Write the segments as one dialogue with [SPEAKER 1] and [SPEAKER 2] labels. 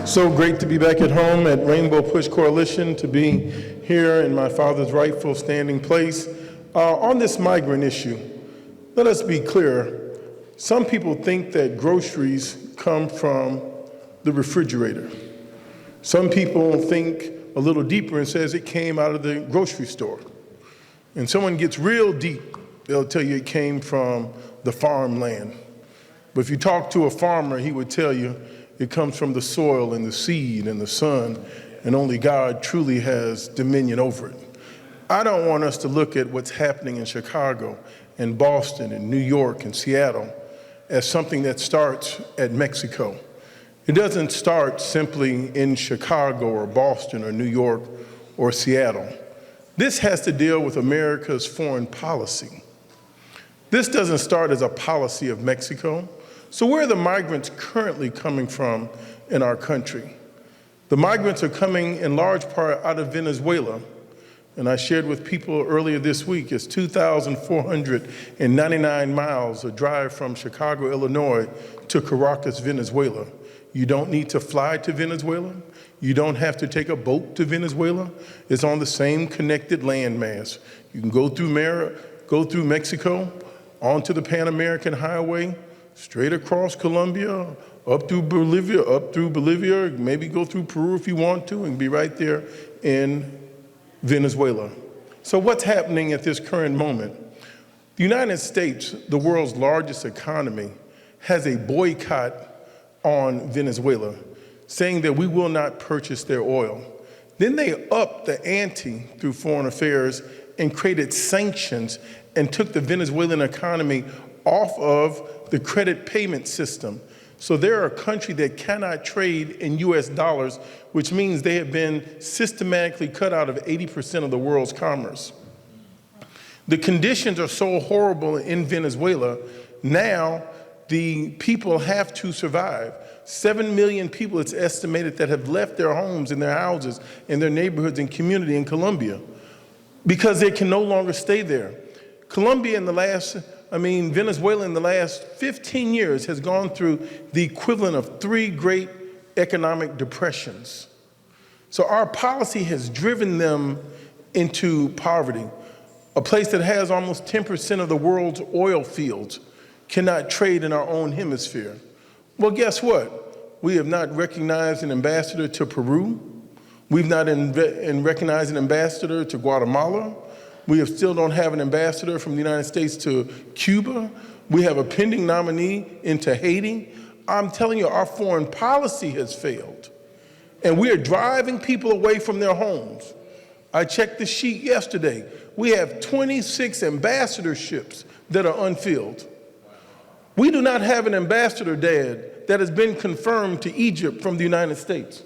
[SPEAKER 1] So great to be back at home at RainbowPUSHCoalition, to be here in my father's rightful standing place. On this migrant issue, let us be clear. Some people think that groceries come from the refrigerator. Some people think a little deeper and says it came out of the grocery store. And someone gets real deep, they'll tell you it came from the farmland. But if you talk to a farmer, he would tell you it comes from the soil and the seed and the sun, and only God truly has dominion over it. I don't want us to look at what's happening in Chicago and Boston and New York and Seattle as something that starts at Mexico. It doesn't start simply in Chicago or Boston or New York or Seattle. This has to deal with America's foreign policy. This doesn't start as a policy of Mexico. So where are the migrants currently coming from in our country? The migrants are coming in large part out of Venezuela. And I shared with people earlier this week, it's 2,499 miles a drive from Chicago, Illinois to Caracas, Venezuela. You don't need to fly to Venezuela. You don't have to take a boat to Venezuela. It's on the same connected landmass. You can go through Mexico, onto the Pan American Highway, straight across Colombia, up through Bolivia, maybe go through Peru if you want to, and be right there in Venezuela. So what's happening at this current moment? The United States, the world's largest economy, has a boycott on Venezuela, saying that we will not purchase their oil. Then they upped the ante through foreign affairs and created sanctions and took the Venezuelan economy off of the credit payment system. So they're a country that cannot trade in US dollars, which means they have been systematically cut out of 80% of the world's commerce. The conditions are so horrible in Venezuela, now the people have to survive. 7 million people, it's estimated, that have left their homes and their houses and their neighborhoods and community in Colombia because they can no longer stay there. Venezuela in the last 15 years has gone through the equivalent of 3 great economic depressions. So our policy has driven them into poverty. A place that has almost 10% of the world's oil fields cannot trade in our own hemisphere. Well, guess what? We have not recognized an ambassador to Peru. We've not recognized an ambassador to Guatemala. We still don't have an ambassador from the United States to Cuba. We have a pending nominee into Haiti. I'm telling you, our foreign policy has failed. And we are driving people away from their homes. I checked the sheet yesterday. We have 26 ambassadorships that are unfilled. We do not have an ambassador, Dad, that has been confirmed to Egypt from the United States.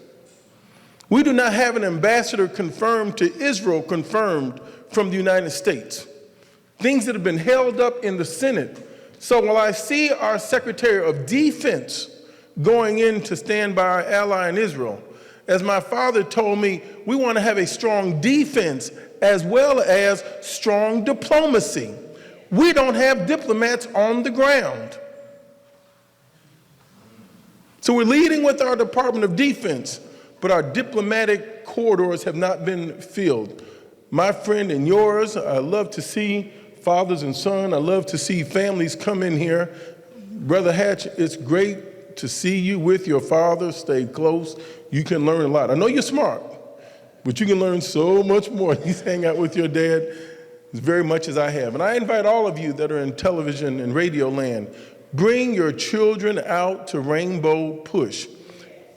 [SPEAKER 1] We do not have an ambassador confirmed to Israel, confirmed from the United States. Things that have been held up in the Senate. So while I see our Secretary of Defense going in to stand by our ally in Israel, as my father told me, we want to have a strong defense as well as strong diplomacy. We don't have diplomats on the ground. So we're leading with our Department of Defense, but our diplomatic corridors have not been filled. My friend and yours, I love to see fathers and sons. I love to see families come in here. Brother Hatch, it's great to see you with your father. Stay close. You can learn a lot. I know you're smart, but you can learn so much more. You hang out with your dad as very much as I have. And I invite all of you that are in television and radio land, bring your children out to Rainbow Push.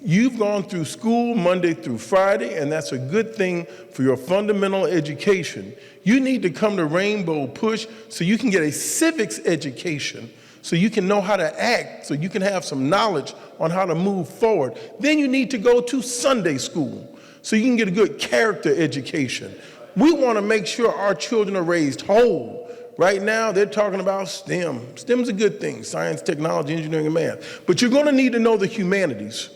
[SPEAKER 1] You've gone through school Monday through Friday, and that's a good thing for your fundamental education. You need to come to Rainbow Push so you can get a civics education, so you can know how to act, so you can have some knowledge on how to move forward. Then you need to go to Sunday school so you can get a good character education. We want to make sure our children are raised whole. Right now, they're talking about STEM. STEM's a good thing, science, technology, engineering, and math. But you're going to need to know the humanities.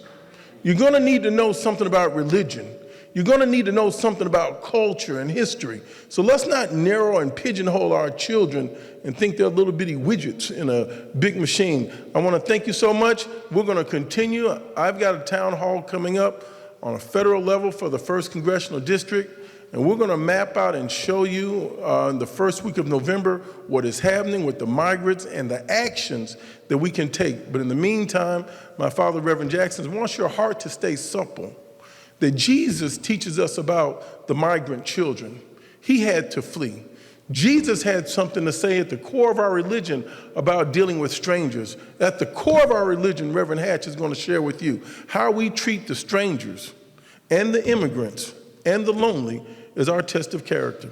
[SPEAKER 1] You're going to need to know something about religion. you're going to need to know something about culture and history. So let's not narrow and pigeonhole our children and think they're little bitty widgets in a big machine. I want to thank you so much. We're going to continue. I've got a town hall coming up on a federal level for the 1st Congressional District, and we're going to map out and show you in the first week of November what is happening with the migrants and the actions that we can take. But in the meantime, my father, Reverend Jackson, wants your heart to stay supple. That Jesus teaches us about the migrant children. He had to flee. Jesus had something to say at the core of our religion about dealing with strangers. At the core of our religion, Reverend Hatch is going to share with you how we treat the strangers and the immigrants and the lonely is our test of character.